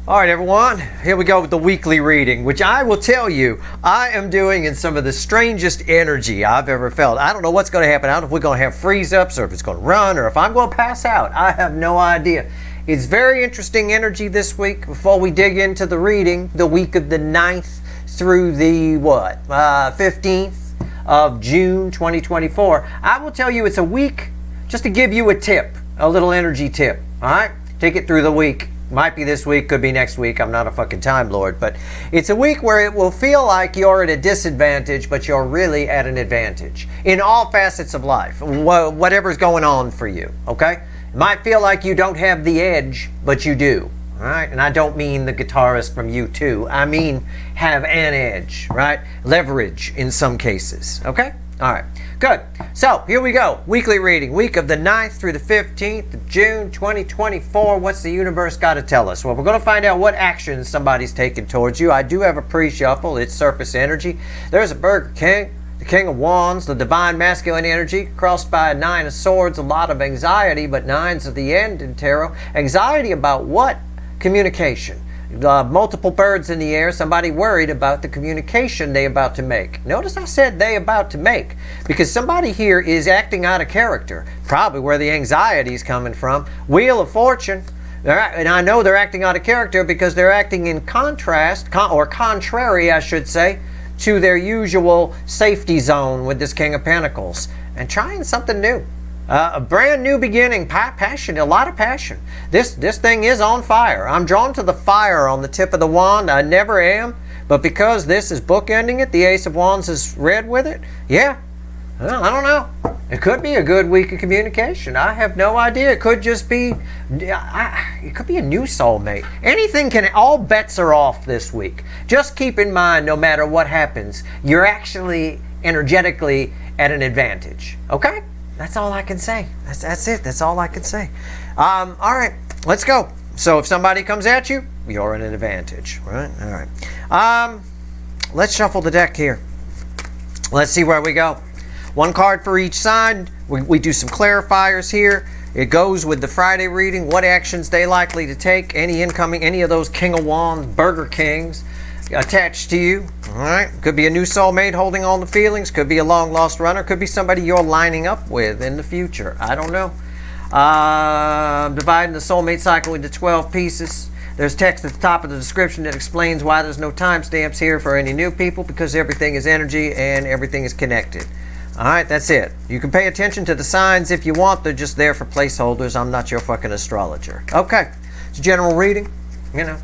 All right, everyone, here we go with the weekly reading, which I will tell you, I am doing in some of the strangest energy I've ever felt. I don't know what's going to happen. I don't know if we're going to have freeze-ups or if it's going to run or if I'm going to pass out. I have no idea. It's very interesting energy this week. Before we dig into the reading, the week of the 9th through the, 15th of June 2024, I will tell you it's a week, just to give you a tip, a little energy tip, all right? Take it through the week. Might be this week, could be next week. I'm not a fucking Time Lord, but it's a week where it will feel like you're at a disadvantage, but you're really at an advantage in all facets of life, whatever's going on for you, okay? It might feel like you don't have the edge, but you do, all right? And I don't mean the guitarist from U2. I mean have an edge, right? Leverage in some cases, okay? All right, good. So here we go. Weekly reading, week of the 9th through the 15th of June 2024. What's the universe got to tell us? Well, we're going to find out what actions somebody's taking towards you. I do have a pre-shuffle. It's surface energy. There's a Burger King, the King of Wands, the divine masculine energy, crossed by a 9 of Swords, a lot of anxiety, but 9's at the end in tarot. Anxiety about what? Communication. Multiple birds in the air, somebody worried about the communication they about to make. Notice I said they about to make, because somebody here is acting out of character, probably where the anxiety is coming from. Wheel of Fortune, and I know they're acting out of character because they're acting in contrast, or contrary I should say, to their usual safety zone with this King of Pentacles, and trying something new. A brand new beginning, passion, a lot of passion. This thing is on fire. I'm drawn to the fire on the tip of the wand. I never am, but because this is bookending it, the Ace of Wands is red with it. Yeah, well, I don't know. It could be a good week of communication. I have no idea. It could just be, it could be a new soulmate. Anything can, all bets are off this week. Just keep in mind, no matter what happens, you're actually energetically at an advantage, okay? That's all I can say. That's it. That's all I can say. All right, let's go. So if somebody comes at you, you're at an advantage, right? All right. Let's shuffle the deck here. Let's see where we go. One card for each side. We do some clarifiers here. It goes with the Friday reading. What actions they likely to take? Any of those King of Wands, Burger Kings attached to you. All right, could be a new soulmate holding on to feelings, could be a long lost runner, could be somebody you're lining up with in the future. I don't know. Dividing the soulmate cycle into 12 pieces. There's text at the top of the description that explains why there's no timestamps here for any new people, because everything is energy and everything is connected. All right, that's it. You can pay attention to the signs if you want. They're just there for placeholders. I'm not your fucking astrologer. Okay, it's a general reading, you know.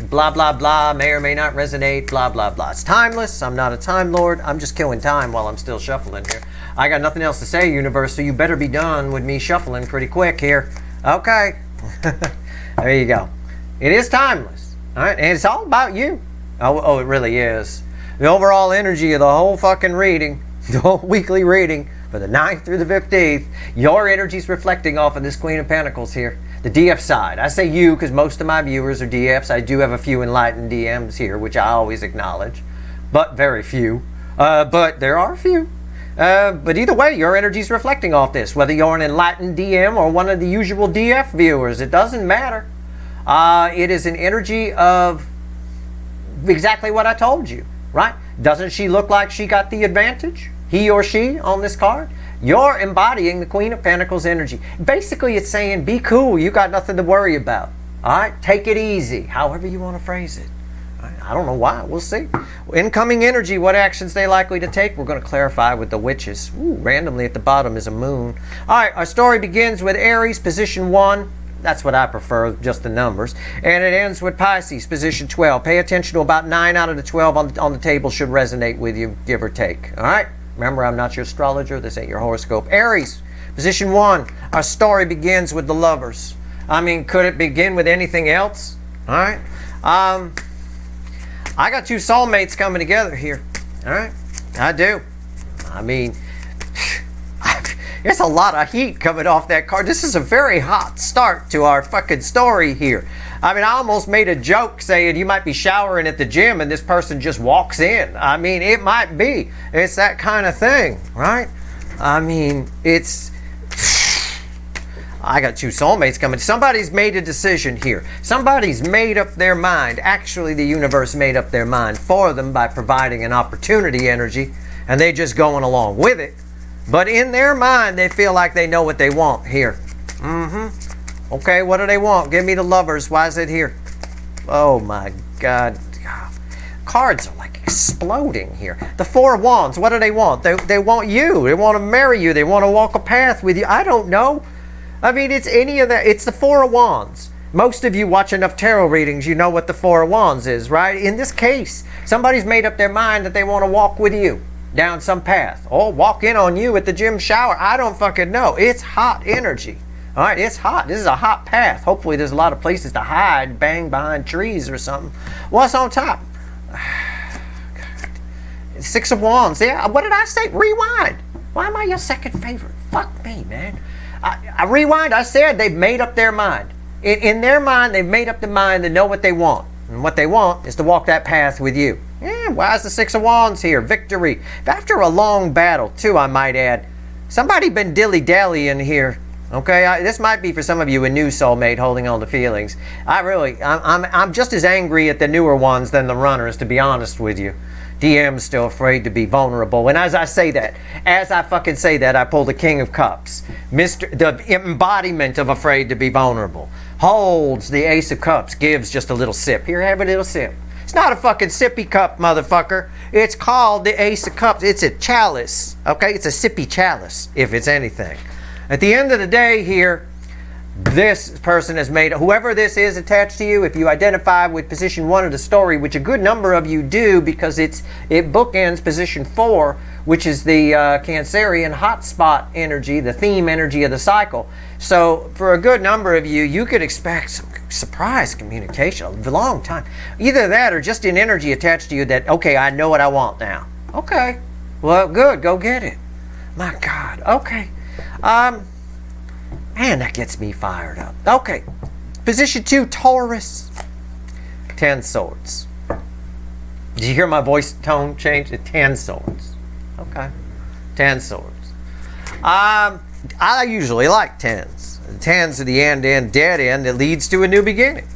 Blah, blah, blah, may or may not resonate, blah, blah, blah. It's timeless. I'm not a Time Lord. I'm just killing time while I'm still shuffling here. I got nothing else to say, universe, so you better be done with me shuffling pretty quick here. Okay. There you go. It is timeless. All right, and it's all about you. Oh, it really is. The overall energy of the whole fucking reading, the whole weekly reading for the 9th through the 15th, your energy's reflecting off of this Queen of Pentacles here. The DF side. I say you because most of my viewers are DFs. I do have a few enlightened DMs here, which I always acknowledge, but very few. But there are a few. But either way, your energy is reflecting off this. Whether you're an enlightened DM or one of the usual DF viewers, it doesn't matter. It is an energy of exactly what I told you, right? Doesn't she look like she got the advantage? He or she on this card? You're embodying the Queen of Pentacles energy. Basically, it's saying, be cool. You got nothing to worry about. All right? Take it easy, however you want to phrase it. All right? I don't know why. We'll see. Incoming energy, what actions they likely to take? We're going to clarify with the witches. Ooh, randomly at the bottom is a moon. All right, our story begins with Aries, position 1. That's what I prefer, just the numbers. And it ends with Pisces, position 12. Pay attention to about 9 out of the 12 on the table should resonate with you, give or take. All right? Remember, I'm not your astrologer. This ain't your horoscope. Aries, position 1. Our story begins with the Lovers. I mean, could it begin with anything else? All right. I got two soulmates coming together here. All right. I do. I mean, there's a lot of heat coming off that card. This is a very hot start to our fucking story here. I mean, I almost made a joke saying you might be showering at the gym and this person just walks in. I mean, it might be. It's that kind of thing, right? I mean, it's... I got two soulmates coming. Somebody's made a decision here. Somebody's made up their mind. Actually, the universe made up their mind for them by providing an opportunity energy, and they're just going along with it. But in their mind, they feel like they know what they want here. Okay, what do they want? Give me the Lovers. Why is it here? Oh my God. Cards are like exploding here. The Four of Wands, what do they want? They want you. They want to marry you. They want to walk a path with you. I don't know. I mean, it's any of that. It's the Four of Wands. Most of you watch enough tarot readings, you know what the Four of Wands is, right? In this case, somebody's made up their mind that they want to walk with you down some path. Or walk in on you at the gym shower. I don't fucking know. It's hot energy. All right, it's hot. This is a hot path. Hopefully there's a lot of places to hide, bang behind trees or something. What's on top? Six of Wands. Yeah, what did I say? Rewind. Why am I your second favorite? Fuck me, man. I rewind. I said they've made up their mind. In their mind, they've made up their mind to know what they want. And what they want is to walk that path with you. Yeah, why is the Six of Wands here? Victory. After a long battle, too, I might add. Somebody been dilly-dallying here. Okay, this might be for some of you a new soulmate holding on to feelings. I'm just as angry at the newer ones than the runners, to be honest with you. DM's still afraid to be vulnerable. And as I fucking say that, I pull the King of Cups. The embodiment of afraid to be vulnerable. Holds the Ace of Cups, gives just a little sip. Here, have a little sip. It's not a fucking sippy cup, motherfucker. It's called the Ace of Cups. It's a chalice, okay? It's a sippy chalice, if it's anything. At the end of the day here, this person has made, whoever this is attached to you, if you identify with position 1 of the story, which a good number of you do because it bookends position 4, which is the Cancerian hotspot energy, the theme energy of the cycle. So for a good number of you, you could expect some surprise communication a long time. Either that or just an energy attached to you that, okay, I know what I want now. Okay, well, good, go get it. My God, okay. Man, that gets me fired up. Okay, position 2, Taurus. 10 swords. Did you hear my voice tone change? 10 swords. Okay, 10 swords. I usually like 10s. 10s are the end, dead end that leads to a new beginning.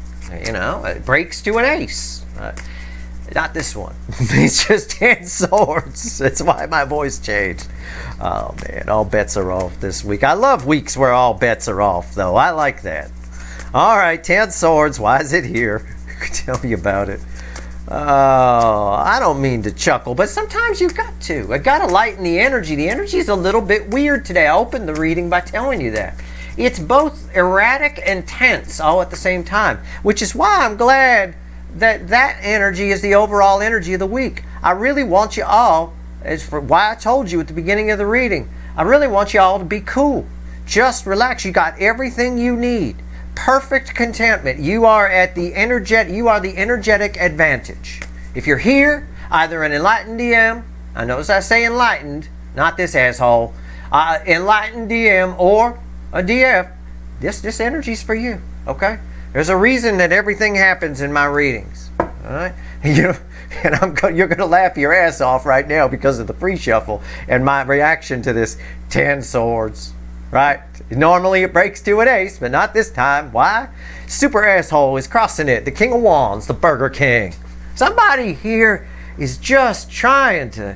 You know, it breaks to an ace. Not this one. It's just 10 swords. That's why my voice changed. Oh, man. All bets are off this week. I love weeks where all bets are off, though. I like that. All right, 10 swords. Why is it here? Tell me about it. Oh, I don't mean to chuckle, but sometimes you've got to. I got to lighten the energy. The energy is a little bit weird today. I opened the reading by telling you that. It's both erratic and tense all at the same time, which is why I'm glad that energy is the overall energy of the week. I really want you all, as for why I told you at the beginning of the reading, I really want you all to be cool. Just relax. You got everything you need. Perfect contentment. You are the energetic advantage. If you're here, either an enlightened DM, I notice I say enlightened, not this asshole, enlightened DM or a DF, this energy's for you, okay? There's a reason that everything happens in my readings, all right? And you're going to laugh your ass off right now because of the pre-shuffle and my reaction to this 10 swords, right? Normally it breaks to an ace, but not this time. Why? Super asshole is crossing it. The King of Wands, the Burger King. Somebody here is just trying to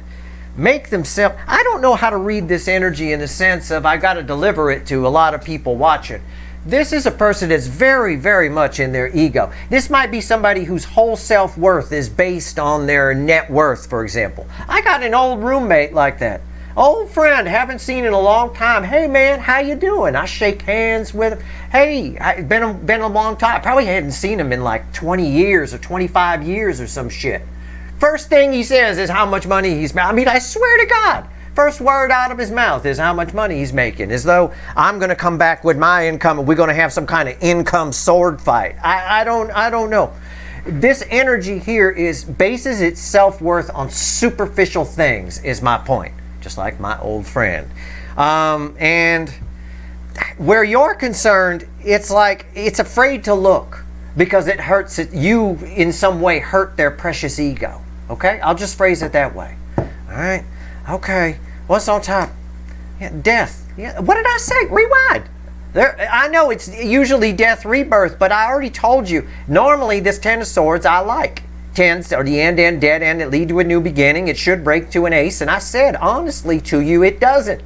make themselves... I don't know how to read this energy in the sense of I got to deliver it to a lot of people watching. This is a person that's very, very much in their ego. This might be somebody whose whole self-worth is based on their net worth, for example. I got an old roommate like that. Old friend, haven't seen in a long time. Hey man, how you doing? I shake hands with him. Hey, it's been a long time. Probably hadn't seen him in like 20 years or 25 years or some shit. First thing he says is how much money he's making. I mean, I swear to God. First word out of his mouth is how much money he's making, as though I'm going to come back with my income and we're going to have some kind of income sword fight. I don't know. This energy here bases its self-worth on superficial things, is my point. Just like my old friend. And where you're concerned, it's like it's afraid to look because it hurts it. You in some way hurt their precious ego. Okay? I'll just phrase it that way. All right? Okay. What's on top? Yeah, death. Yeah. What did I say? Rewind. I know it's usually death rebirth, but I already told you, normally this Ten of Swords I like. Tens are the end, dead end, that lead to a new beginning. It should break to an ace. And I said, honestly to you, it doesn't.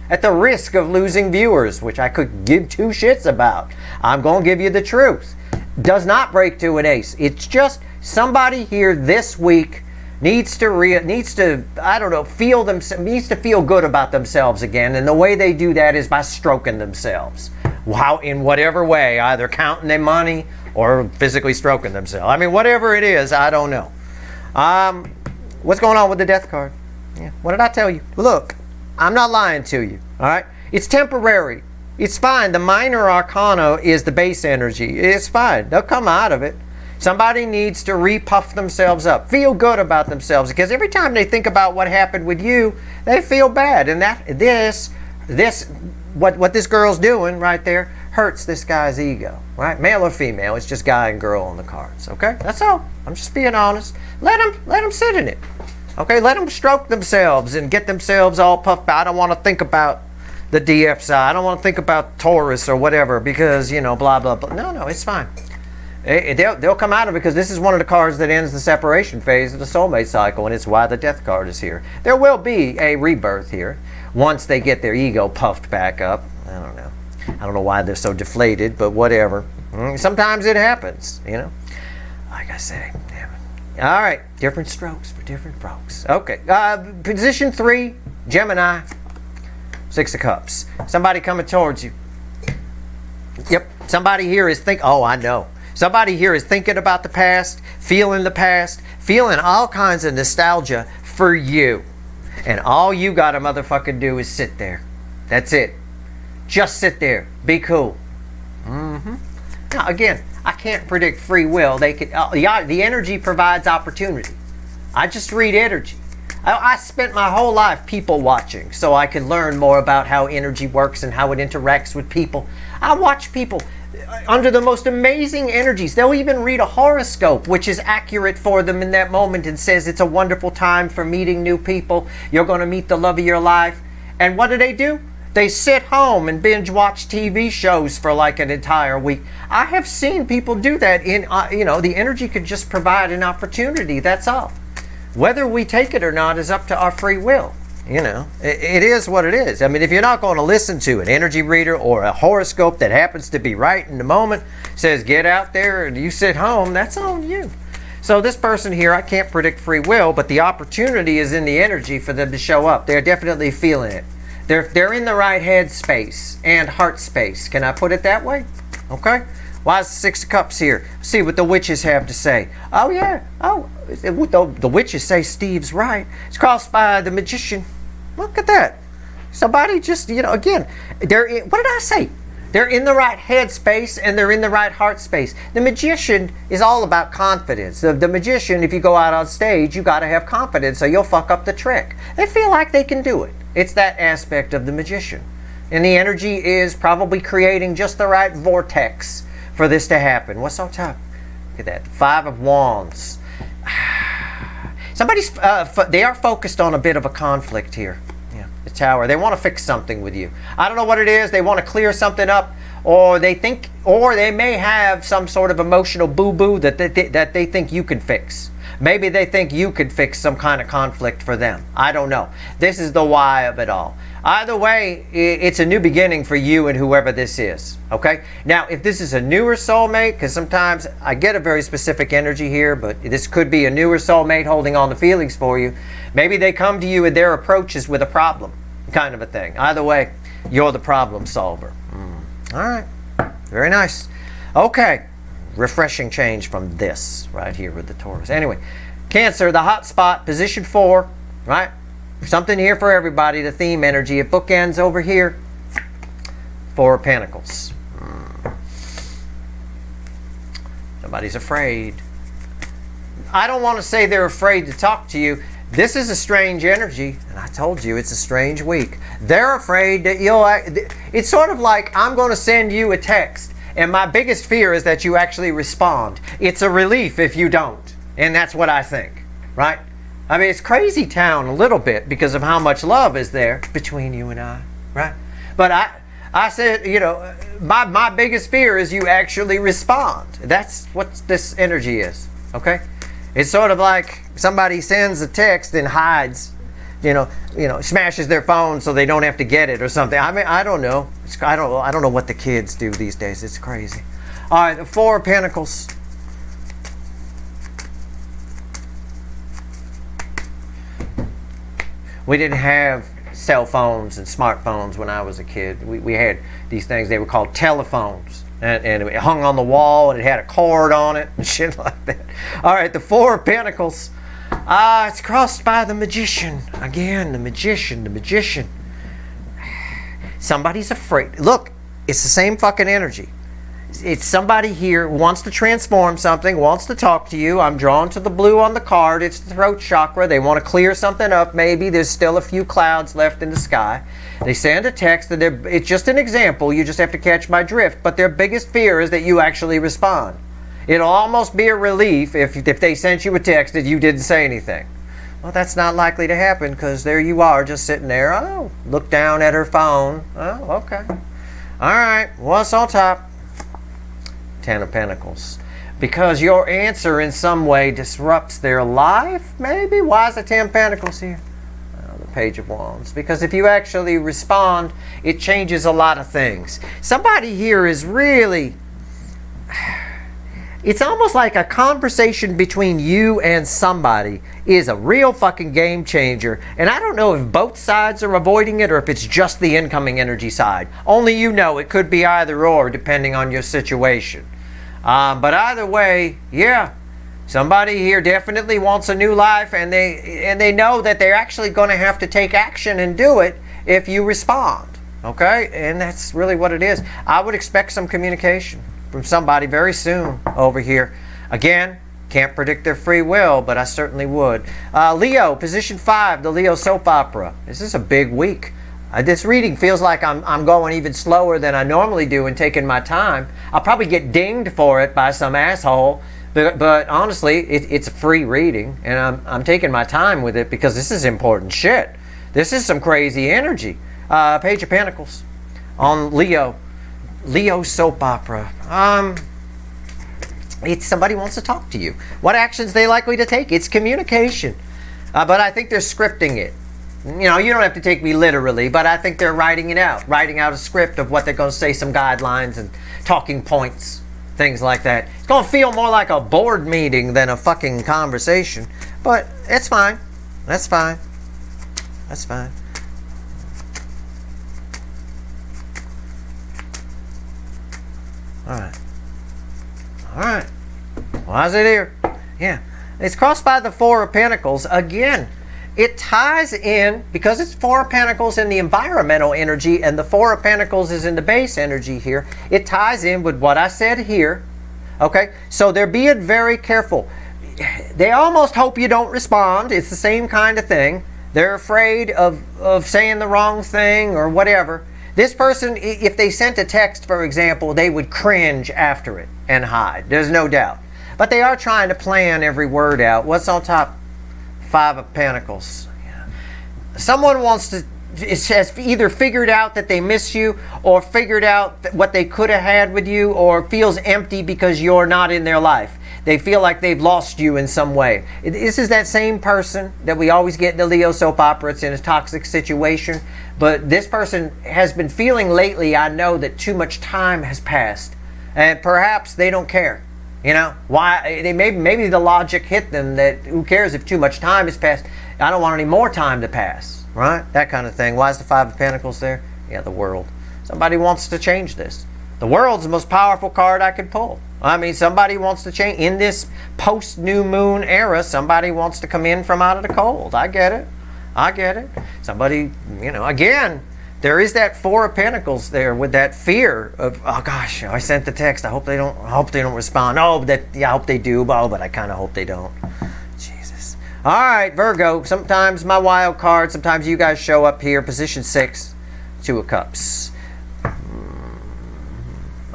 At the risk of losing viewers, which I could give two shits about, I'm going to give you the truth. Does not break to an ace. It's just somebody here this week needs to feel good about themselves again. And the way they do that is by stroking themselves. Wow, in whatever way, either counting their money or physically stroking themselves. I mean, whatever it is, I don't know. What's going on with the death card? Yeah. What did I tell you? Look, I'm not lying to you. All right? It's temporary. It's fine. The minor arcana is the base energy. It's fine. They'll come out of it. Somebody needs to repuff themselves up. Feel good about themselves. Because every time they think about what happened with you, they feel bad. And what this girl's doing right there hurts this guy's ego, right? Male or female, it's just guy and girl on the cards, okay? That's all. I'm just being honest. Let them sit in it, okay? Let them stroke themselves and get themselves all puffed out. I don't want to think about the DF side. I don't want to think about Taurus or whatever because, blah, blah, blah. No, it's fine. They'll come out of it because this is one of the cards that ends the separation phase of the soulmate cycle, and it's why the death card is here. There will be a rebirth here once they get their ego puffed back up. I don't know. I don't know why they're so deflated, but whatever. Sometimes it happens, Like I say. All right. Different strokes for different folks. Okay. Position 3, Gemini. 6 of Cups. Somebody coming towards you. Yep. Somebody here is I know. Somebody here is thinking about the past, feeling all kinds of nostalgia for you. And all you gotta motherfucking do is sit there. That's it. Just sit there. Be cool. Now, again, I can't predict free will. The energy provides opportunity. I just read energy. I spent my whole life people watching so I could learn more about how energy works and how it interacts with people. I watch people under the most amazing energies. They'll even read a horoscope, which is accurate for them in that moment and says it's a wonderful time for meeting new people. You're going to meet the love of your life. And what do? They sit home and binge watch TV shows for like an entire week. I have seen people do that the energy could just provide an opportunity. That's all. Whether we take it or not is up to our free will. It is what it is. I mean, if you're not going to listen to an energy reader or a horoscope that happens to be right in the moment, says get out there and you sit home, that's on you. So this person here, I can't predict free will, but the opportunity is in the energy for them to show up. They're definitely feeling it. They're in the right head space and heart space. Can I put it that way? Okay. Why is the 6 of Cups here? See what the witches have to say. Oh, yeah. Oh, the witches say Steve's right. It's crossed by the magician. Look at that. Somebody just, again, what did I say? They're in the right head space and they're in the right heart space. The magician is all about confidence. The magician, if you go out on stage, you got to have confidence or you'll fuck up the trick. They feel like they can do it. It's that aspect of the magician. And the energy is probably creating just the right vortex for this to happen. What's on top? Look at that. 5 of Wands. They are focused on a bit of a conflict here. Yeah, the Tower. They want to fix something with you. I don't know what it is. They want to clear something up, or they may have some sort of emotional boo-boo that they think you can fix. Maybe they think you could fix some kind of conflict for them. I don't know. This is the why of it all. Either way, it's a new beginning for you and whoever this is. Okay? Now, if this is a newer soulmate, because sometimes I get a very specific energy here, but this could be a newer soulmate holding on to feelings for you. Maybe they come to you and their approach is with a problem, kind of a thing. Either way, you're the problem solver. All right. Very nice. Okay. Refreshing change from this right here with the Taurus. Anyway, Cancer, the hot spot, position 4, right? Something here for everybody, the theme energy. It bookends over here. 4 of Pentacles. Somebody's afraid. I don't want to say they're afraid to talk to you. This is a strange energy, and I told you it's a strange week. They're afraid that it's sort of like I'm going to send you a text, and my biggest fear is that you actually respond. It's a relief if you don't, and that's what I think, right? I mean, it's crazy town a little bit because of how much love is there between you and I, right? But I said, you know, my biggest fear is you actually respond. That's what this energy is, okay? It's sort of like somebody sends a text and hides, you know, smashes their phone so they don't have to get it or something. I mean, I don't know. I don't know what the kids do these days. It's crazy. All right, the Four of Pentacles. We didn't have cell phones and smartphones when I was a kid. We had these things, they were called telephones. And it hung on the wall and it had a cord on it and shit like that. All right, the Four of Pentacles. It's crossed by the Magician. Again, the Magician. Somebody's afraid. Look, it's the same fucking energy. It's somebody here who wants to transform something, wants to talk to you. I'm drawn to the blue on the card. It's the throat chakra. They want to clear something up. Maybe there's still a few clouds left in the sky. They send a text. It's just an example. You just have to catch my drift. But their biggest fear is that you actually respond. It'll almost be a relief if they sent you a text that you didn't say anything. Well, that's not likely to happen because there you are just sitting there. Oh, look down at her phone. Oh, okay. All right. What's on top? Ten of Pentacles. Because your answer in some way disrupts their life, maybe? Why is the Ten of Pentacles here? The Page of Wands. Because if you actually respond, it changes a lot of things. Somebody here is really... It's almost like a conversation between you and somebody is a real fucking game changer. And I don't know if both sides are avoiding it or if it's just the incoming energy side. Only you know. It could be either or depending on your situation. But either way, yeah, somebody here definitely wants a new life, and they know that they're actually going to have to take action and do it if you respond. Okay? And that's really what it is. I would expect some communication from somebody very soon over here. Again, can't predict their free will, but I certainly would. Leo, position 5, the Leo soap opera. This is a big week. This reading feels like I'm going even slower than I normally do and taking my time. I'll probably get dinged for it by some asshole, but honestly, it's a free reading, and I'm taking my time with it because this is important shit. This is some crazy energy. Page of Pentacles on Leo. Leo soap opera. It's somebody wants to talk to you. What actions they likely to take? It's communication. But I think they're scripting it. You know, you don't have to take me literally, but I think they're writing it out. Writing out a script of what they're going to say, some guidelines and talking points, things like that. It's going to feel more like a board meeting than a fucking conversation. But it's fine. That's fine. That's fine. Alright. Alright. Why is it here? Yeah. It's crossed by the Four of Pentacles. Again, it ties in, because it's Four of Pentacles in the environmental energy and the Four of Pentacles is in the base energy here. It ties in with what I said here. Okay? So they're being very careful. They almost hope you don't respond. It's the same kind of thing. They're afraid of saying the wrong thing or whatever. This person, if they sent a text, for example, they would cringe after it and hide. There's no doubt. But they are trying to plan every word out. What's on top? Five of Pentacles. Yeah. Someone wants to, has either figured out that they miss you or figured out what they could have had with you or feels empty because you're not in their life. They feel like they've lost you in some way. This is that same person that we always get in the Leo soap opera. It's in a toxic situation. But this person has been feeling lately, I know, that too much time has passed. And perhaps they don't care. You know, why? Maybe the logic hit them that who cares if too much time has passed? I don't want any more time to pass. Right? That kind of thing. Why is the Five of Pentacles there? Yeah, the World. Somebody wants to change this. The World's the most powerful card I could pull. I mean, somebody wants to change. In this post-new moon era, somebody wants to come in from out of the cold. I get it. I get it. Somebody, you know, again, there is that Four of Pentacles there with that fear of, oh gosh, I sent the text. I hope they don't respond. Oh, I hope they do. Oh, but I kind of hope they don't. Jesus. All right, Virgo. Sometimes my wild card. Sometimes you guys show up here. Position 6, Two of Cups.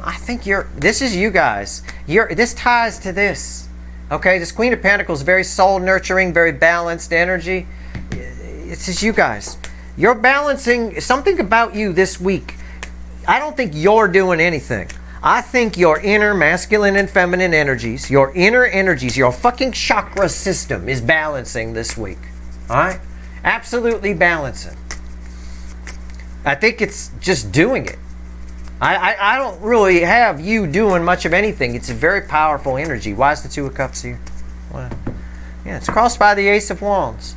I think this is you guys. This ties to this. Okay, this Queen of Pentacles, very soul nurturing, very balanced energy. It's just you guys. You're balancing something about you this week. I don't think you're doing anything. I think your inner masculine and feminine energies, your inner energies, your fucking chakra system is balancing this week. All right? Absolutely balancing. I think it's just doing it. I don't really have you doing much of anything. It's a very powerful energy. Why is the Two of Cups here? Well, yeah, it's crossed by the Ace of Wands.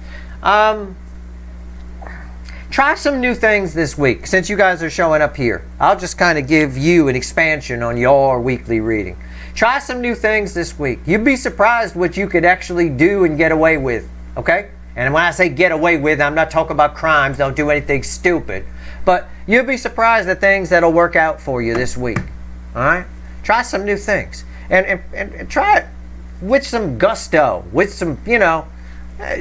Try some new things this week. Since you guys are showing up here, I'll just kind of give you an expansion on your weekly reading. Try some new things this week. You'd be surprised what you could actually do and get away with. Okay? And when I say get away with, I'm not talking about crimes. Don't do anything stupid. But you'll be surprised at things that'll work out for you this week. All right? Try some new things. And try it with some gusto. With some,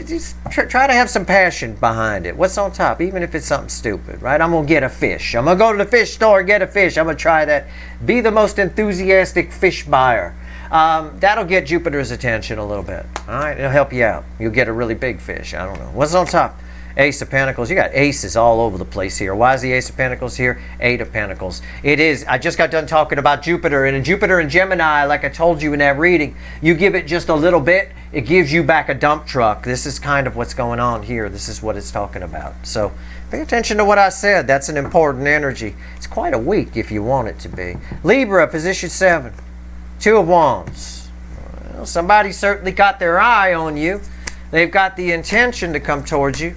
just try to have some passion behind it. What's on top? Even if it's something stupid, right? I'm going to get a fish. I'm going to go to the fish store and get a fish. I'm going to try that. Be the most enthusiastic fish buyer. That'll get Jupiter's attention a little bit. All right? It'll help you out. You'll get a really big fish. I don't know. What's on top? Ace of Pentacles. You got aces all over the place here. Why is the Ace of Pentacles here? Eight of Pentacles. It is. I just got done talking about Jupiter. And in Jupiter and Gemini, like I told you in that reading, you give it just a little bit, it gives you back a dump truck. This is kind of what's going on here. This is what it's talking about. So pay attention to what I said. That's an important energy. It's quite a week if you want it to be. Libra, position 7. Two of Wands. Well, somebody certainly got their eye on you. They've got the intention to come towards you.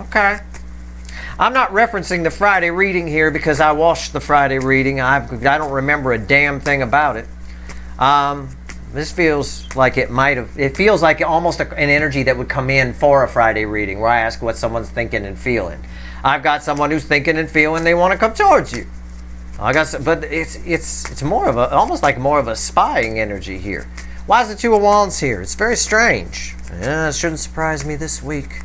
Okay. I'm not referencing the Friday reading here because I watched the Friday reading. I don't remember a damn thing about it. This feels like it feels like almost an energy that would come in for a Friday reading where I ask what someone's thinking and feeling. I've got someone who's thinking and feeling they want to come towards you. But it's more of almost like more of a spying energy here. Why is the Two of Wands here? It's very strange. Yeah, it shouldn't surprise me this week.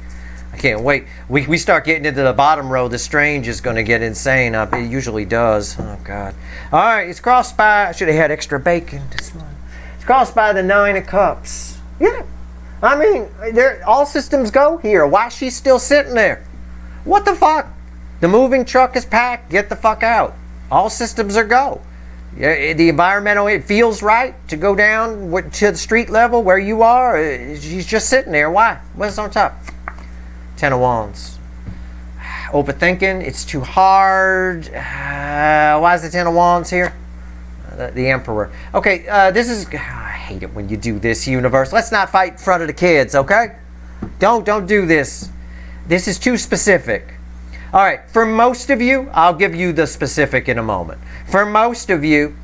I can't wait. We start getting into the bottom row, the strange is going to get insane. It usually does. Oh, God. All right, it's crossed by... I should have had extra bacon this morning. It's crossed by the Nine of Cups. Yeah. I mean, all systems go here. Why is she still sitting there? What the fuck? The moving truck is packed. Get the fuck out. All systems are go. The environmental, it feels right to go down to the street level where you are. She's just sitting there. Why? What's on top? Ten of Wands. Overthinking. It's too hard. Why is the Ten of Wands here? The Emperor. Okay, this is... I hate it when you do this, universe. Let's not fight in front of the kids, okay? Don't do this. This is too specific. All right, for most of you, I'll give you the specific in a moment. For most of you,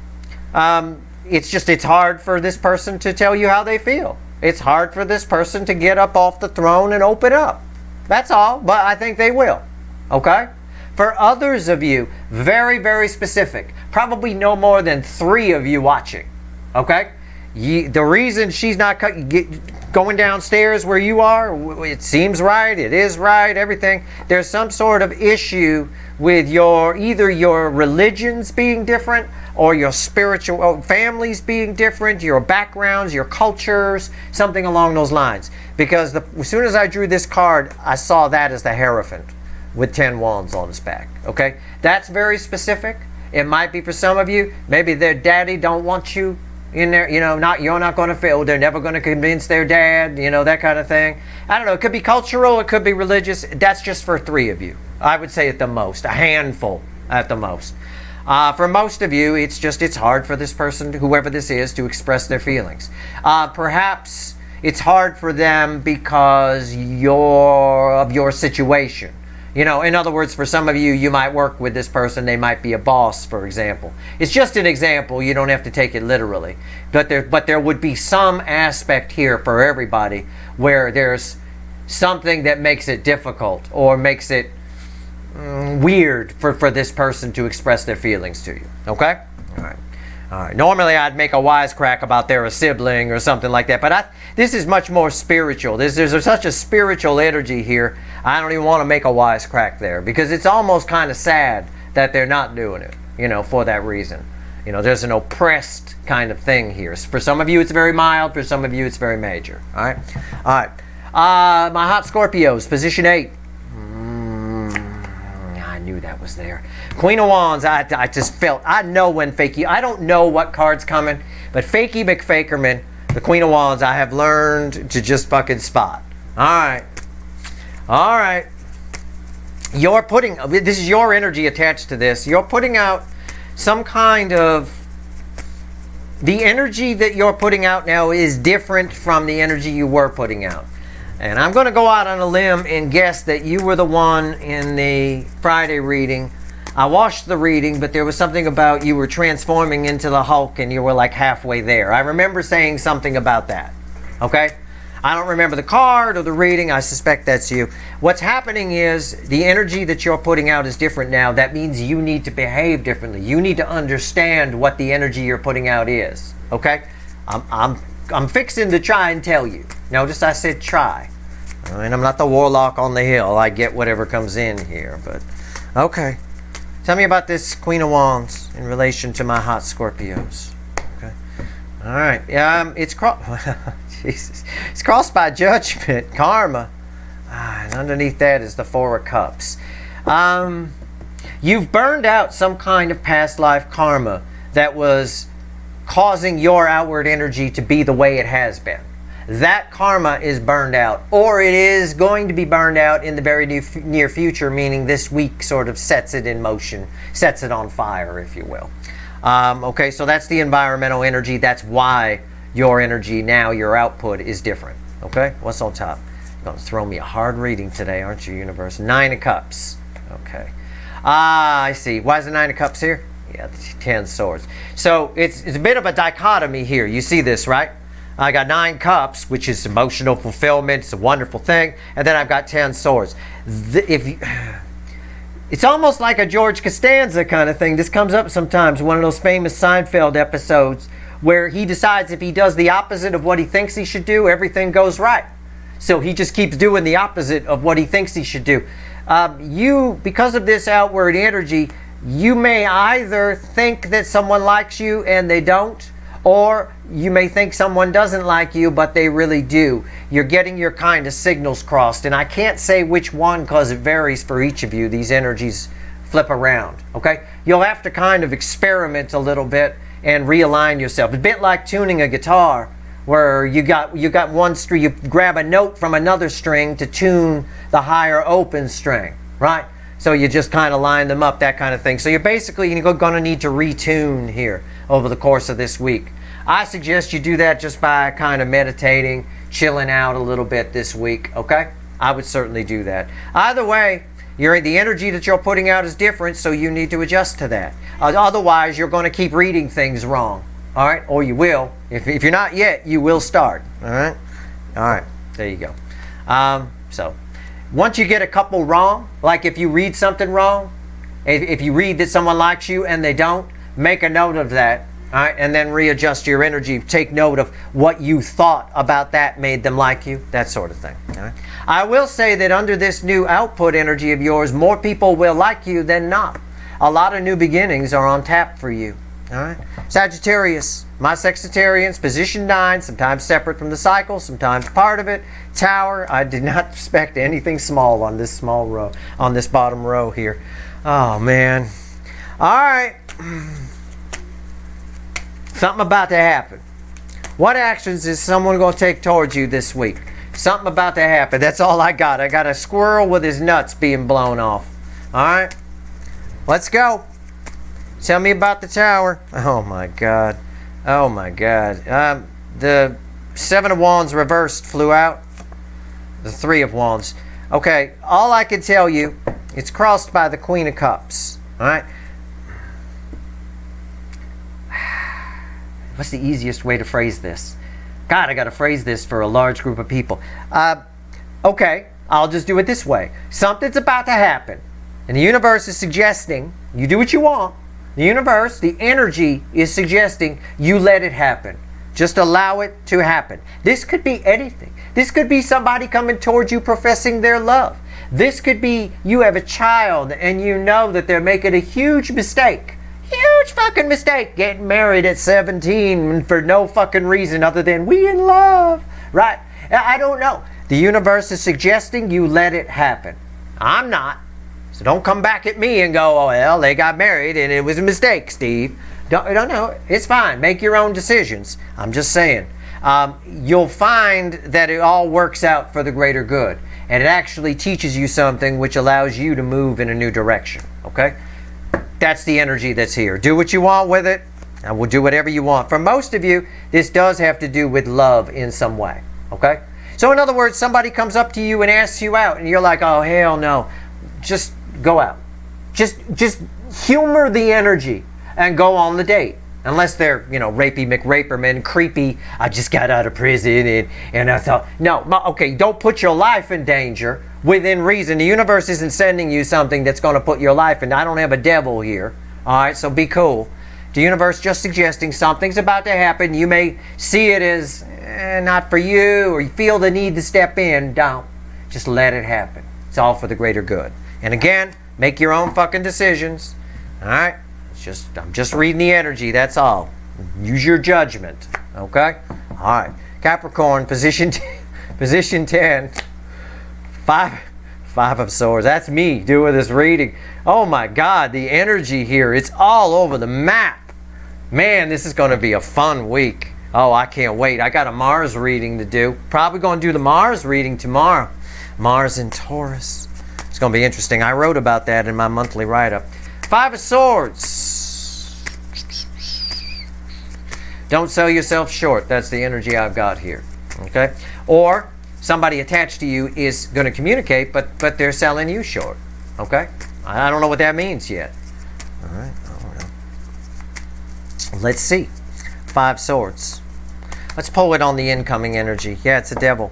it's hard for this person to tell you how they feel. It's hard for this person to get up off the throne and open up. That's all, but I think they will, okay? For others of you, very, very specific. Probably no more than 3 of you watching, okay? The reason she's not going downstairs where you are, it seems right, it is right, everything. There's some sort of issue with either your religions being different or your spiritual families being different, your backgrounds, your cultures, something along those lines. Because as soon as I drew this card, I saw that as the Hierophant with 10 wands on his back, okay? That's very specific. It might be for some of you, maybe their daddy don't want you in there, you're not going to fail. They're never going to convince their dad, that kind of thing. I don't know. It could be cultural. It could be religious. That's just for 3 of you. I would say at the most, a handful at the most. For most of you, it's hard for this person, whoever this is, to express their feelings. Perhaps it's hard for them because of your situation. In other words, for some of you, you might work with this person. They might be a boss, for example. It's just an example. You don't have to take it literally. But there would be some aspect here for everybody where there's something that makes it difficult or makes it weird for this person to express their feelings to you. Okay? All right. Normally, I'd make a wisecrack about they're a sibling or something like that, but this is much more spiritual. There's such a spiritual energy here. I don't even want to make a wisecrack there because it's almost kind of sad that they're not doing it, for that reason. There's an oppressed kind of thing here. For some of you, it's very mild. For some of you, it's very major. All right? All right. My hot Scorpios, position 8. I knew that was there. Queen of Wands, I just felt, I know when Fakey, I don't know what card's coming, but Fakey McFakerman, the Queen of Wands, I have learned to just fucking spot. All right. All right. You're putting, this is your energy attached to this. You're putting out some kind of, the energy that you're putting out now is different from the energy you were putting out. And I'm going to go out on a limb and guess that you were the one in the Friday reading. I watched the reading, but there was something about you were transforming into the Hulk and you were like halfway there. I remember saying something about that. Okay? I don't remember the card or the reading. I suspect that's you. What's happening is the energy that you're putting out is different now. That means you need to behave differently. You need to understand what the energy you're putting out is. Okay? I'm fixing to try and tell you. Notice I said try. I mean, I'm not the warlock on the hill. I get whatever comes in here, but okay. Tell me about this Queen of Wands in relation to my hot Scorpios. Okay. All right. It's Jesus. It's crossed by judgment, karma. And underneath that is the Four of Cups. You've burned out some kind of past life karma that was causing your outward energy to be the way it has been. That karma is burned out, or it is going to be burned out in the very near future, meaning this week sort of sets it in motion, sets it on fire, if you will. Okay, so that's the environmental energy. That's why your energy now, your output is different. Okay, what's on top? You're going to throw me a hard reading today, aren't you, universe? 9 of Cups. Okay. I see. Why is the 9 of Cups here? Yeah, the 10 Swords. So it's a bit of a dichotomy here. You see this, right? I got 9 cups, which is emotional fulfillment. It's a wonderful thing. And then I've got 10 swords. It's almost like a George Costanza kind of thing. This comes up sometimes, one of those famous Seinfeld episodes where he decides if he does the opposite of what he thinks he should do, everything goes right. So he just keeps doing the opposite of what he thinks he should do. Because of this outward energy, you may either think that someone likes you and they don't, or you may think someone doesn't like you, but they really do. You're getting your kind of signals crossed. And I can't say which one because it varies for each of you. These energies flip around. Okay? You'll have to kind of experiment a little bit and realign yourself. A bit like tuning a guitar, where you got one string, you grab a note from another string to tune the higher open string, right? So you just kind of line them up, that kind of thing. So you're basically going to need to retune here over the course of this week. I suggest you do that just by kind of meditating, chilling out a little bit this week, okay? I would certainly do that. Either way, the energy that you're putting out is different, so you need to adjust to that. Otherwise, you're going to keep reading things wrong, all right? Or you will. If you're not yet, you will start, all right? All right, there you go. So once you get a couple wrong, like if you read something wrong, if you read that someone likes you and they don't, make a note of that, all right, and then readjust your energy. Take note of what you thought about that made them like you, that sort of thing. All right? I will say that under this new output energy of yours, more people will like you than not. A lot of new beginnings are on tap for you. All right, Sagittarius, my Sextarians, position 9, sometimes separate from the cycle, sometimes part of it. Tower, I did not expect anything small on this small row, on this bottom row here. Oh man. All right. Something about to happen. What actions is someone going to take towards you this week? Something about to happen. That's all I got. I got a squirrel with his nuts being blown off. All right. Let's go. Tell me about the Tower. Oh my God. Oh my God. The 7 of Wands reversed flew out. The 3 of Wands. Okay, all I can tell you, it's crossed by the Queen of Cups. All right. What's the easiest way to phrase this? God, I got to phrase this for a large group of people. Okay, I'll just do it this way. Something's about to happen. And the universe is suggesting, you do what you want. The universe, the energy is suggesting you let it happen. Just allow it to happen. This could be anything. This could be somebody coming towards you professing their love. This could be you have a child and you know that they're making a huge mistake. Huge fucking mistake. Getting married at 17 for no fucking reason other than we in love. Right? I don't know. The universe is suggesting you let it happen. I'm not. So don't come back at me and go, oh, well, they got married and it was a mistake, Steve. Don't know. It's fine. Make your own decisions. I'm just saying. You'll find that it all works out for the greater good. And it actually teaches you something which allows you to move in a new direction. Okay? That's the energy that's here. Do what you want with it, and we'll do whatever you want. For most of you, this does have to do with love in some way. Okay? So in other words, somebody comes up to you and asks you out, and you're like, oh, hell no. Just go out. Just humor the energy and go on the date. Unless they're, rapey McRaperman, creepy, I just got out of prison and I thought, no, okay, don't put your life in danger within reason. The universe isn't sending you something that's going to put your life in. I don't have a devil here, all right, so be cool. The universe just suggesting something's about to happen. You may see it as not for you, or you feel the need to step in. Don't. Just let it happen. It's all for the greater good. And again, make your own fucking decisions, all right? I'm just reading the energy, that's all. Use your judgment, okay? All right. Capricorn, position 10. Five of Swords. That's me doing this reading. Oh my God, the energy here. It's all over the map. Man, this is going to be a fun week. Oh, I can't wait. I got a Mars reading to do. Probably going to do the Mars reading tomorrow. Mars in Taurus. It's going to be interesting. I wrote about that in my monthly write-up. 5 of Swords. Don't sell yourself short. That's the energy I've got here. Okay? Or somebody attached to you is going to communicate, but they're selling you short. Okay? I don't know what that means yet. All right. Let's see. 5 Swords. Let's pull it on the incoming energy. Yeah, it's a devil.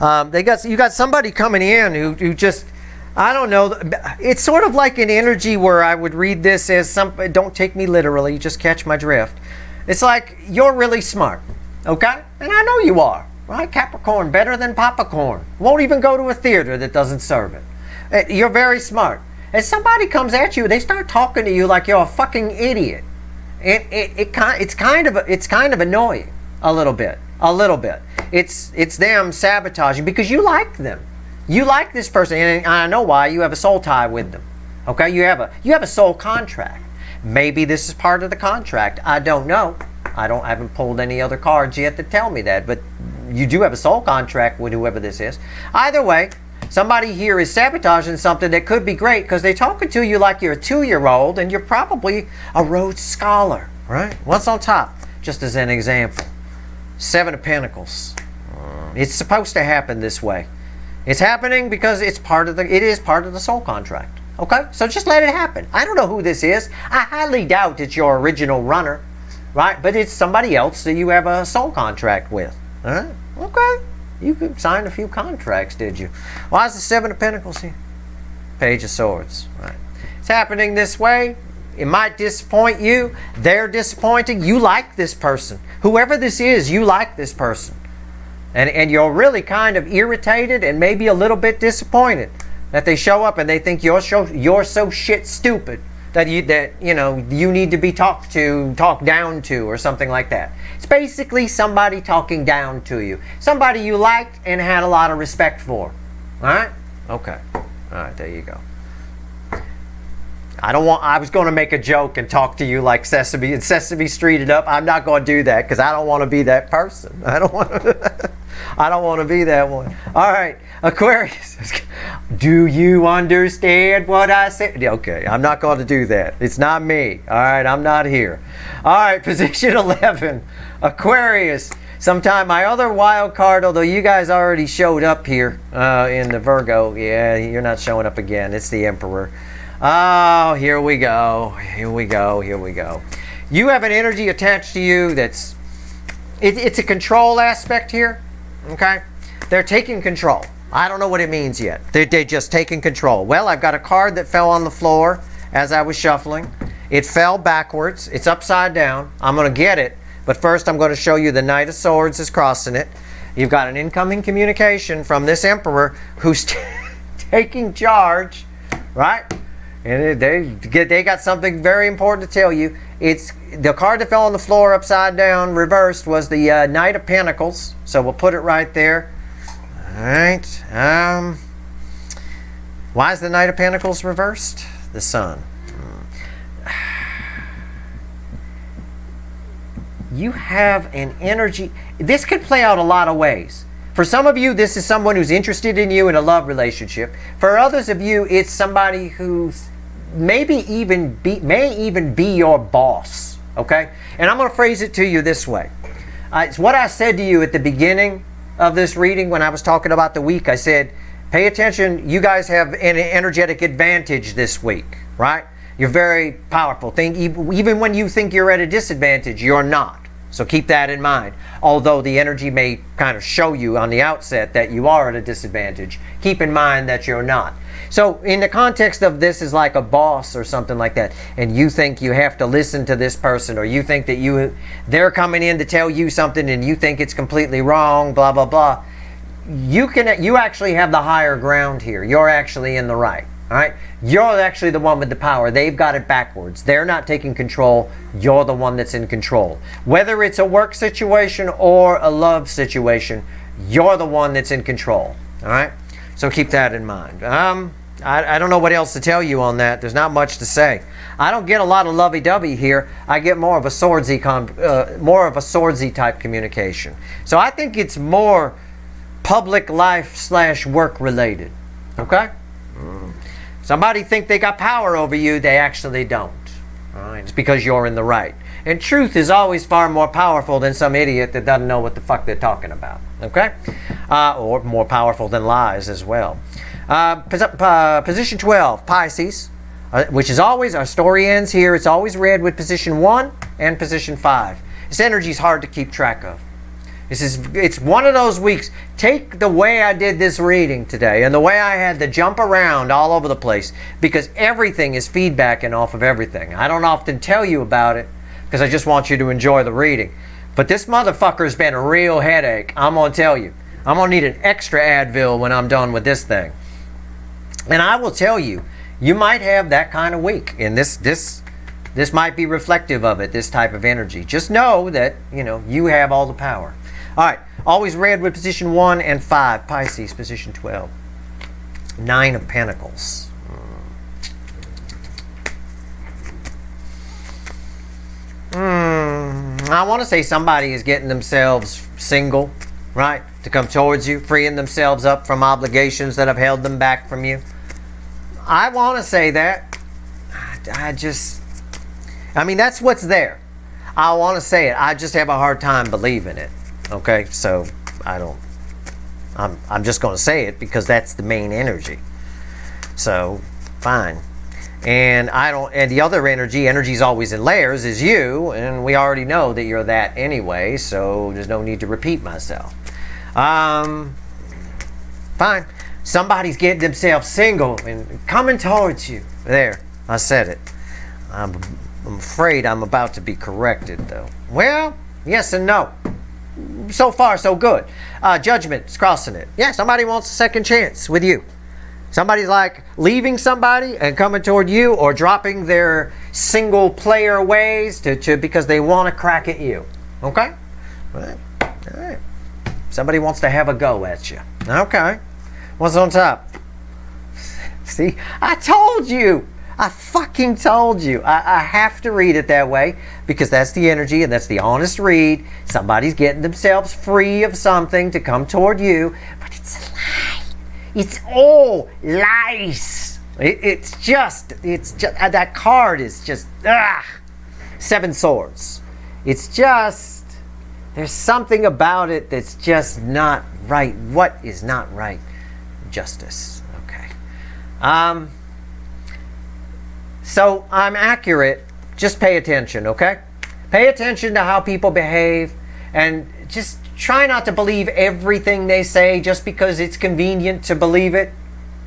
You got somebody coming in who just, I don't know. It's sort of like an energy where I would read this as don't take me literally, just catch my drift. It's like you're really smart, okay? And I know you are, right? Capricorn, better than popcorn. Won't even go to a theater that doesn't serve it. You're very smart. And somebody comes at you, they start talking to you like you're a fucking idiot. It's kind of annoying a little bit. It's them sabotaging because you like them. You like this person, and I know why. You have a soul tie with them. Okay, you have a soul contract. Maybe this is part of the contract. I don't know. I haven't pulled any other cards yet to tell me that, but you do have a soul contract with whoever this is. Either way, somebody here is sabotaging something that could be great because they're talking to you like you're a 2-year-old and you're probably a Rhodes Scholar, right? What's on top? Just as an example. 7 of Pentacles. It's supposed to happen this way. It's happening because it is part of the soul contract. Okay? So just let it happen. I don't know who this is. I highly doubt it's your original runner, right? But it's somebody else that you have a soul contract with. All right? Okay. You could sign a few contracts, did you? Why is the 7 of Pentacles here? Page of Swords. Right. It's happening this way. It might disappoint you. They're disappointing. You like this person. Whoever this is, you like this person. And you're really kind of irritated and maybe a little bit disappointed that they show up and they think you're so shit stupid that you need to be talked down to or something like that. It's basically somebody talking down to you. Somebody you liked and had a lot of respect for. All right? Okay. All right, there you go. I was going to make a joke and talk to you like Sesame Streeted Up. I'm not going to do that because I don't want to be that person. I don't want to be that one. All right, Aquarius. Do you understand what I said? Okay, I'm not going to do that. It's not me. All right, I'm not here. All right, position 11, Aquarius. Sometime my other wild card, although you guys already showed up here in the Virgo. Yeah, you're not showing up again. It's the Emperor. Oh, here we go. You have an energy attached to you that's, it's a control aspect here, okay? They're taking control. I don't know what it means yet. They're just taking control. Well, I've got a card that fell on the floor as I was shuffling. It fell backwards. It's upside down. I'm going to get it, but first I'm going to show you the Knight of Swords is crossing it. You've got an incoming communication from this Emperor who's taking charge, right? And they got something very important to tell you. It's the card that fell on the floor upside down, reversed, was the Knight of Pentacles. So we'll put it right there. All right. Why is the Knight of Pentacles reversed? The Sun. You have an energy. This could play out a lot of ways. For some of you, this is someone who's interested in you in a love relationship. For others of you, it's somebody who may even be your boss. Okay? And I'm going to phrase it to you this way. It's what I said to you at the beginning of this reading when I was talking about the week. I said, pay attention. You guys have an energetic advantage this week, right? You're very powerful. Even when you think you're at a disadvantage, you're not. So keep that in mind. Although the energy may kind of show you on the outset that you are at a disadvantage, keep in mind that you're not. So in the context of this is like a boss or something like that, and you think you have to listen to this person, or you think that they're coming in to tell you something and you think it's completely wrong, blah, blah, blah. You actually have the higher ground here. You're actually in the right. All right? You're actually the one with the power. They've got it backwards. They're not taking control. You're the one that's in control. Whether it's a work situation or a love situation, you're the one that's in control. All right? So keep that in mind. I don't know what else to tell you on that. There's not much to say. I don't get a lot of lovey-dovey here. I get more of a swordsy type communication. So I think it's more public life / work related. Okay? Somebody think they got power over you, they actually don't. All right? It's because you're in the right. And truth is always far more powerful than some idiot that doesn't know what the fuck they're talking about. Okay? Or more powerful than lies as well. Position 12, Pisces, which is always, our story ends here, it's always read with position 1 and position 5. This energy is hard to keep track of. It's one of those weeks. Take the way I did this reading today and the way I had to jump around all over the place, because everything is feedbacking off of everything. I don't often tell you about it because I just want you to enjoy the reading. But this motherfucker's been a real headache. I'm going to tell you. I'm going to need an extra Advil when I'm done with this thing. And I will tell you, you might have that kind of week. And this might be reflective of it, this type of energy. Just know that, you have all the power. All right, always read with position 1 and 5, Pisces, position 12. 9 of Pentacles. I want to say somebody is getting themselves single, right? To come towards you, freeing themselves up from obligations that have held them back from you. I want to say that. I mean, that's what's there. I want to say it. I just have a hard time believing it. Okay, so I'm just going to say it because that's the main energy. So, fine. And the other energy's always in layers, is you, and we already know that you're that anyway, so there's no need to repeat myself. Fine. Somebody's getting themselves single and coming towards you. There, I said it. I'm afraid I'm about to be corrected, though. Well, yes and no. So far, so good. Judgment's crossing it. Yeah, somebody wants a second chance with you. Somebody's like leaving somebody and coming toward you, or dropping their single player ways because they want to crack at you. Okay? All right. Somebody wants to have a go at you. Okay. What's on top? See? I told you. I fucking told you. I have to read it that way because that's the energy and that's the honest read. Somebody's getting themselves free of something to come toward you, but it's a lie. It's all lies. It's just that card is just 7 swords. It's just, there's something about it that's just not right. What is not right? Justice. Okay. So I'm accurate. Just pay attention, okay? Pay attention to how people behave, and just try not to believe everything they say just because it's convenient to believe it.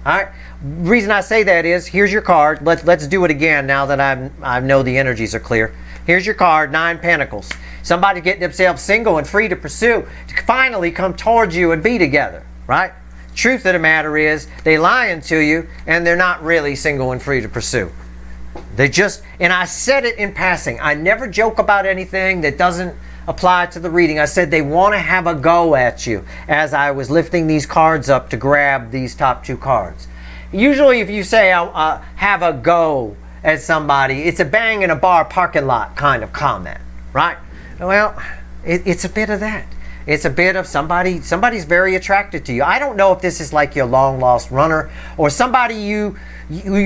All right? The reason I say that is, here's your card. Let's do it again now that I know the energies are clear. Here's your card, 9 Pentacles. Somebody getting themselves single and free to pursue, to finally come towards you and be together, right? Truth of the matter is, they lying to you, and they're not really single and free to pursue. They just, and I said it in passing, I never joke about anything that doesn't apply to the reading. I said they want to have a go at you as I was lifting these cards up to grab these top 2 cards. Usually if you say have a go at somebody, it's a bang in a bar parking lot kind of comment, right? Well, it's a bit of that. It's a bit of somebody's very attracted to you. I don't know if this is like your long lost runner or somebody you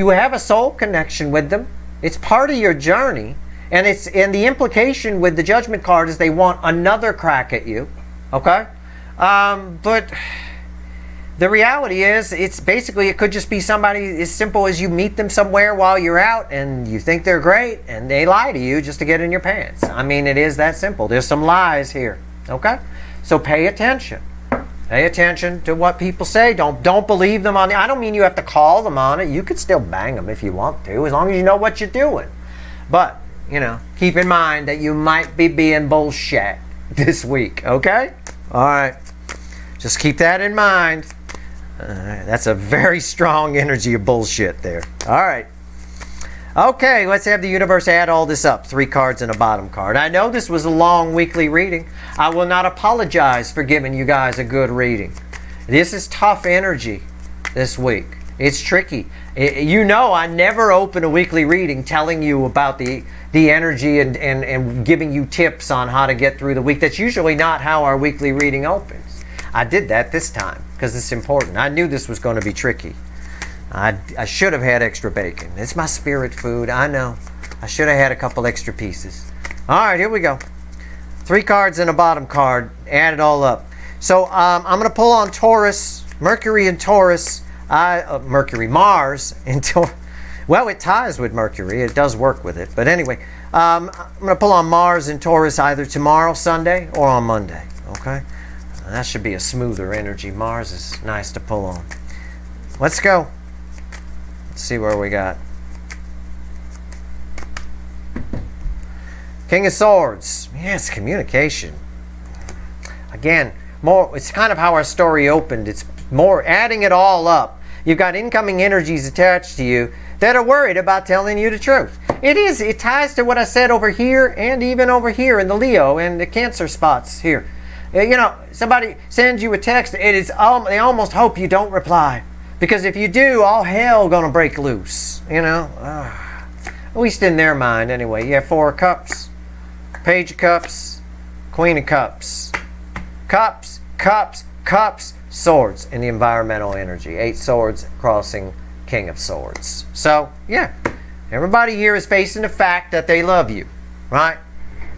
have a soul connection with them. It's part of your journey, and the implication with the Judgment card is they want another crack at you, okay? But the reality is, it's basically, it could just be somebody as simple as you meet them somewhere while you're out and you think they're great and they lie to you just to get in your pants. I mean, it is that simple. There's some lies here, okay? So pay attention. Pay attention to what people say. Don't believe them on I don't mean you have to call them on it. You could still bang them if you want to, as long as you know what you're doing. But, you know, keep in mind that you might be being bullshit this week, okay? All right. Just keep that in mind. That's a very strong energy of bullshit there. All right. Okay, let's have the universe add all this up. 3 cards and a bottom card. I know this was a long weekly reading. I will not apologize for giving you guys a good reading. This is tough energy this week. It's tricky. You know, I never open a weekly reading telling you about the energy and giving you tips on how to get through the week. That's usually not how our weekly reading opens. I did that this time because it's important. I knew this was going to be tricky. I should have had extra bacon. It's my spirit food, I know. I should have had a couple extra pieces. All right, here we go. 3 cards and a bottom card. Add it all up. So I'm going to pull on Taurus, Mercury in Taurus, Mars in Taurus. Well, it ties with Mercury. It does work with it. But anyway, I'm going to pull on Mars in Taurus either tomorrow, Sunday, or on Monday. Okay? That should be a smoother energy. Mars is nice to pull on. Let's go. Let's see where we got. King of Swords. Yes, communication. Again, it's kind of how our story opened. It's more adding it all up. You've got incoming energies attached to you that are worried about telling you the truth. It ties to what I said over here and even over here in the Leo and the Cancer spots here. You know, somebody sends you a text, they almost hope you don't reply. Because if you do, all hell gonna break loose, you know. At least in their mind, anyway. You have 4 of Cups, Page of Cups, Queen of Cups, Cups, Cups, Cups, Swords in the environmental energy. 8 swords crossing King of Swords. So, yeah, everybody here is facing the fact that they love you, right?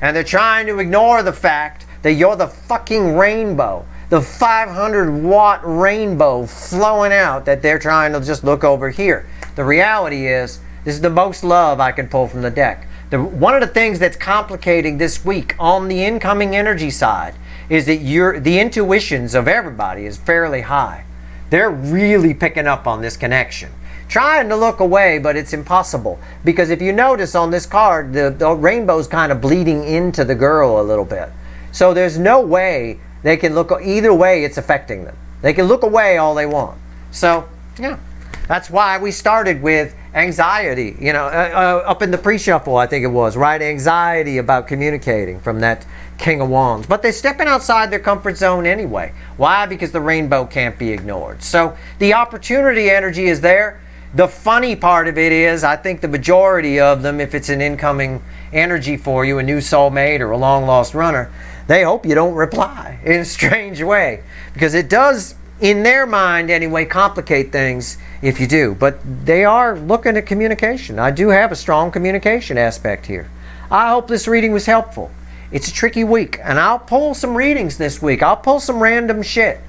And they're trying to ignore the fact that you're the fucking rainbow. The 500-watt rainbow flowing out that they're trying to just look over here. The reality is, this is the most love I can pull from the deck. One of the things that's complicating this week on the incoming energy side is that the intuitions of everybody is fairly high. They're really picking up on this connection. Trying to look away, but it's impossible. Because if you notice on this card, the rainbow's kind of bleeding into the girl a little bit. So there's no way they can look, either way it's affecting them. They can look away all they want. So, yeah. That's why we started with anxiety, you know, up in the pre-shuffle, I think it was, right? Anxiety about communicating from that King of Wands. But they're stepping outside their comfort zone anyway. Why? Because the rainbow can't be ignored. So the opportunity energy is there. The funny part of it is, I think the majority of them, if it's an incoming energy for you, a new soulmate or a long-lost runner, they hope you don't reply in a strange way. Because it does, in their mind anyway, complicate things if you do. But they are looking at communication. I do have a strong communication aspect here. I hope this reading was helpful. It's a tricky week, and I'll pull some readings this week. I'll pull some random shit,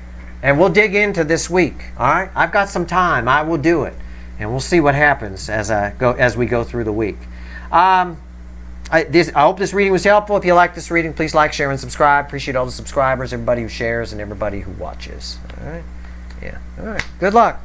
and we'll dig into this week. All right? I've got some time. I will do it, and we'll see what happens as we go through the week. I hope this reading was helpful. If you like this reading, please like, share, and subscribe. Appreciate all the subscribers, everybody who shares, and everybody who watches. All right? Yeah. All right. Good luck.